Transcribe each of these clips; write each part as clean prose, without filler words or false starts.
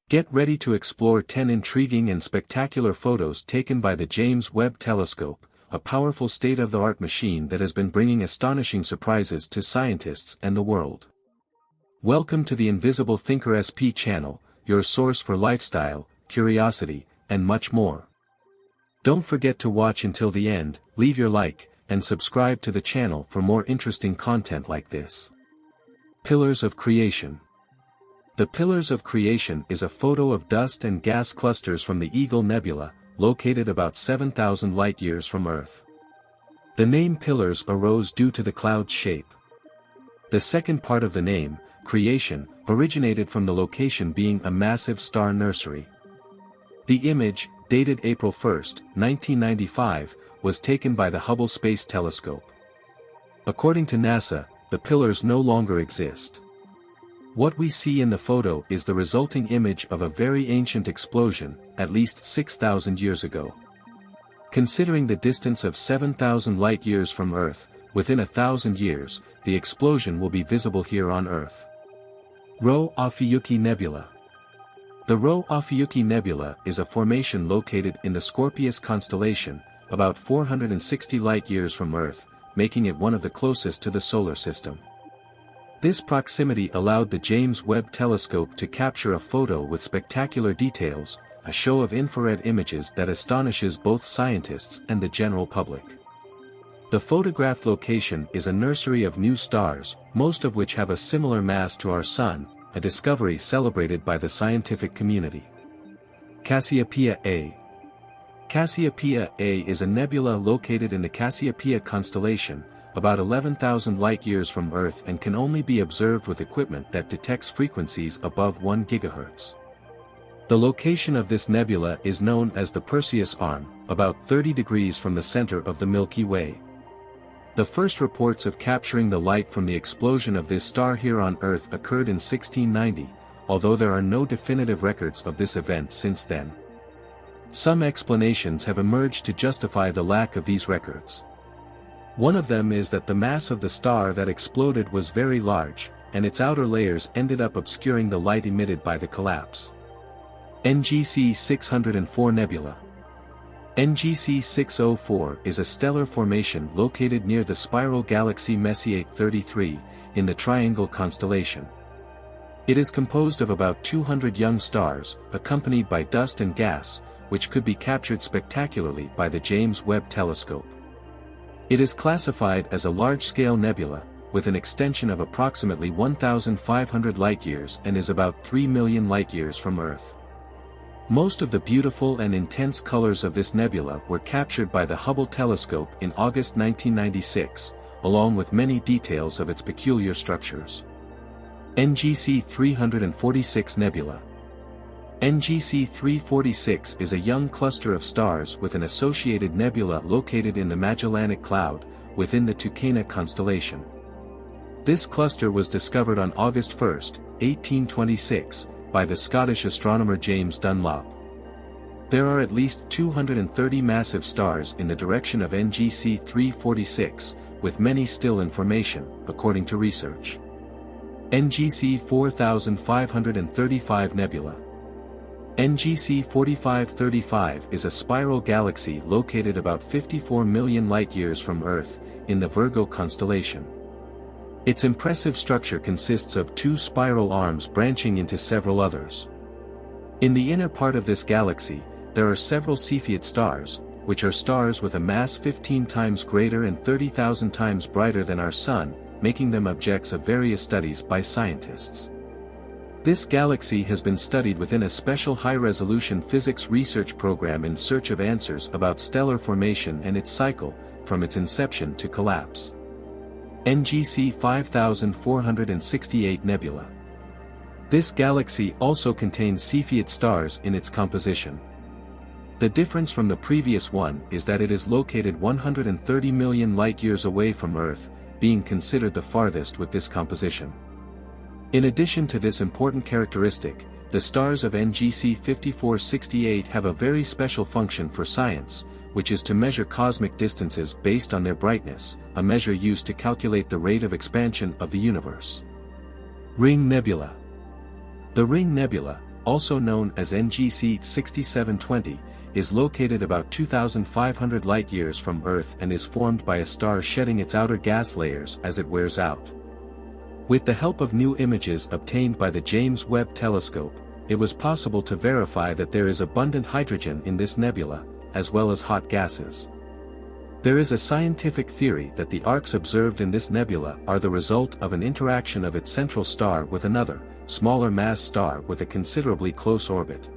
Get ready to explore 10 intriguing and spectacular photos taken by the James Webb Telescope, a powerful state-of-the-art machine that has been bringing astonishing surprises to scientists and the world. Welcome to the Invisible Thinker-SP channel, your source for lifestyle, curiosity, and much more. Don't forget to watch until the end, leave your like, and subscribe to the channel for more interesting content like this. Pillars of Creation. The Pillars of Creation is a photo of dust and gas clusters from the Eagle Nebula, located about 7,000 light-years from Earth. The name Pillars arose due to the cloud's shape. The second part of the name, Creation, originated from the location being a massive star nursery. The image, dated April 1, 1995, was taken by the Hubble Space Telescope. According to NASA, the pillars no longer exist. What we see in the photo is the resulting image of a very ancient explosion, at least 6,000 years ago. Considering the distance of 7,000 light-years from Earth, within 1,000 years, the explosion will be visible here on Earth. Rho-Ophiuchi Nebula. The Rho-Ophiuchi Nebula is a formation located in the Scorpius constellation, about 460 light-years from Earth, making it one of the closest to the solar system. This proximity allowed the James Webb Telescope to capture a photo with spectacular details, a show of infrared images that astonishes both scientists and the general public. The photographed location is a nursery of new stars, most of which have a similar mass to our Sun, a discovery celebrated by the scientific community. Cassiopeia A. Cassiopeia A is a nebula located in the Cassiopeia constellation, about 11,000 light-years from Earth and can only be observed with equipment that detects frequencies above 1 GHz. The location of this nebula is known as the Perseus Arm, about 30 degrees from the center of the Milky Way. The first reports of capturing the light from the explosion of this star here on Earth occurred in 1690, although there are no definitive records of this event since then. Some explanations have emerged to justify the lack of these records. One of them is that the mass of the star that exploded was very large, and its outer layers ended up obscuring the light emitted by the collapse. NGC 604 Nebula. NGC 604 is a stellar formation located near the spiral galaxy Messier 33, in the Triangle constellation. It is composed of about 200 young stars, accompanied by dust and gas, which could be captured spectacularly by the James Webb Telescope. It is classified as a large-scale nebula, with an extension of approximately 1,500 light-years and is about 3 million light-years from Earth. Most of the beautiful and intense colors of this nebula were captured by the Hubble telescope in August 1996, along with many details of its peculiar structures. NGC 346 Nebula. NGC 346 is a young cluster of stars with an associated nebula located in the Magellanic Cloud, within the Tucana constellation. This cluster was discovered on August 1, 1826, by the Scottish astronomer James Dunlop. There are at least 230 massive stars in the direction of NGC 346, with many still in formation, according to research. NGC 4535 Nebula. NGC 4535 is a spiral galaxy located about 54 million light-years from Earth, in the Virgo constellation. Its impressive structure consists of 2 spiral arms branching into several others. In the inner part of this galaxy, there are several Cepheid stars, which are stars with a mass 15 times greater and 30,000 times brighter than our Sun, making them objects of various studies by scientists. This galaxy has been studied within a special high-resolution physics research program in search of answers about stellar formation and its cycle, from its inception to collapse. NGC 5468 Nebula. This galaxy also contains Cepheid stars in its composition. The difference from the previous one is that it is located 130 million light-years away from Earth, being considered the farthest with this composition. In addition to this important characteristic, the stars of NGC 5468 have a very special function for science, which is to measure cosmic distances based on their brightness, a measure used to calculate the rate of expansion of the universe. Ring Nebula. The Ring Nebula, also known as NGC 6720, is located about 2,500 light-years from Earth and is formed by a star shedding its outer gas layers as it wears out. With the help of new images obtained by the James Webb Telescope, it was possible to verify that there is abundant hydrogen in this nebula, as well as hot gases. There is a scientific theory that the arcs observed in this nebula are the result of an interaction of its central star with another, smaller mass star with a considerably close orbit.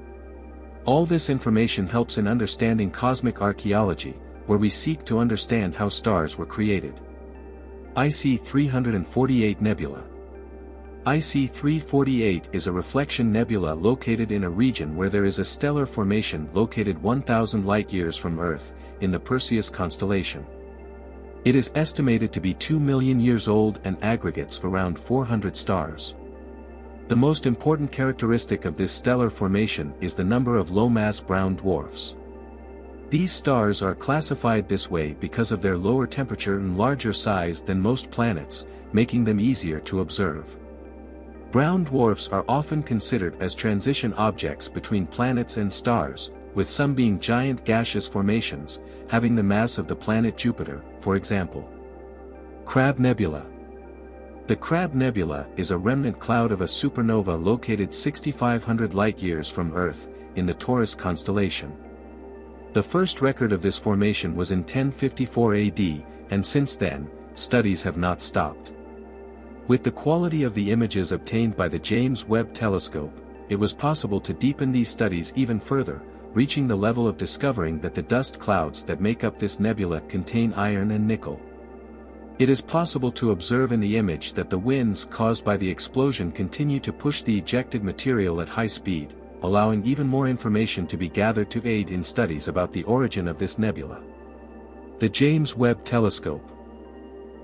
All this information helps in understanding cosmic archaeology, where we seek to understand how stars were created. IC 348 Nebula. IC 348 is a reflection nebula located in a region where there is a stellar formation located 1,000 light-years from Earth, in the Perseus constellation. It is estimated to be 2 million years old and aggregates around 400 stars. The most important characteristic of this stellar formation is the number of low-mass brown dwarfs. These stars are classified this way because of their lower temperature and larger size than most planets, making them easier to observe. Brown dwarfs are often considered as transition objects between planets and stars, with some being giant gaseous formations, having the mass of the planet Jupiter, for example. Crab Nebula. The Crab Nebula is a remnant cloud of a supernova located 6,500 light-years from Earth, in the Taurus constellation. The first record of this formation was in 1054 AD, and since then, studies have not stopped. With the quality of the images obtained by the James Webb Telescope, it was possible to deepen these studies even further, reaching the level of discovering that the dust clouds that make up this nebula contain iron and nickel. It is possible to observe in the image that the winds caused by the explosion continue to push the ejected material at high speed, allowing even more information to be gathered to aid in studies about the origin of this nebula. The James Webb Telescope.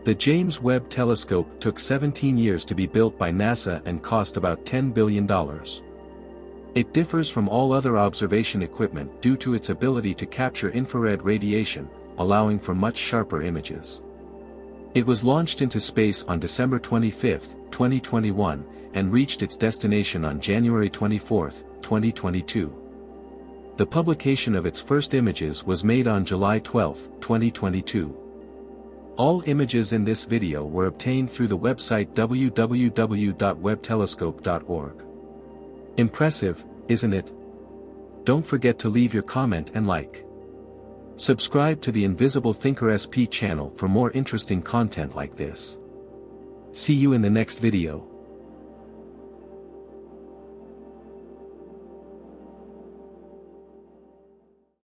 The James Webb Telescope took 17 years to be built by NASA and cost about $10 billion. It differs from all other observation equipment due to its ability to capture infrared radiation, allowing for much sharper images. It was launched into space on December 25, 2021, and reached its destination on January 24, 2022. The publication of its first images was made on July 12, 2022. All images in this video were obtained through the website www.webbtelescope.org. Impressive, isn't it? Don't forget to leave your comment and like. Subscribe to the Invisible Thinker-SP channel for more interesting content like this. See you in the next video.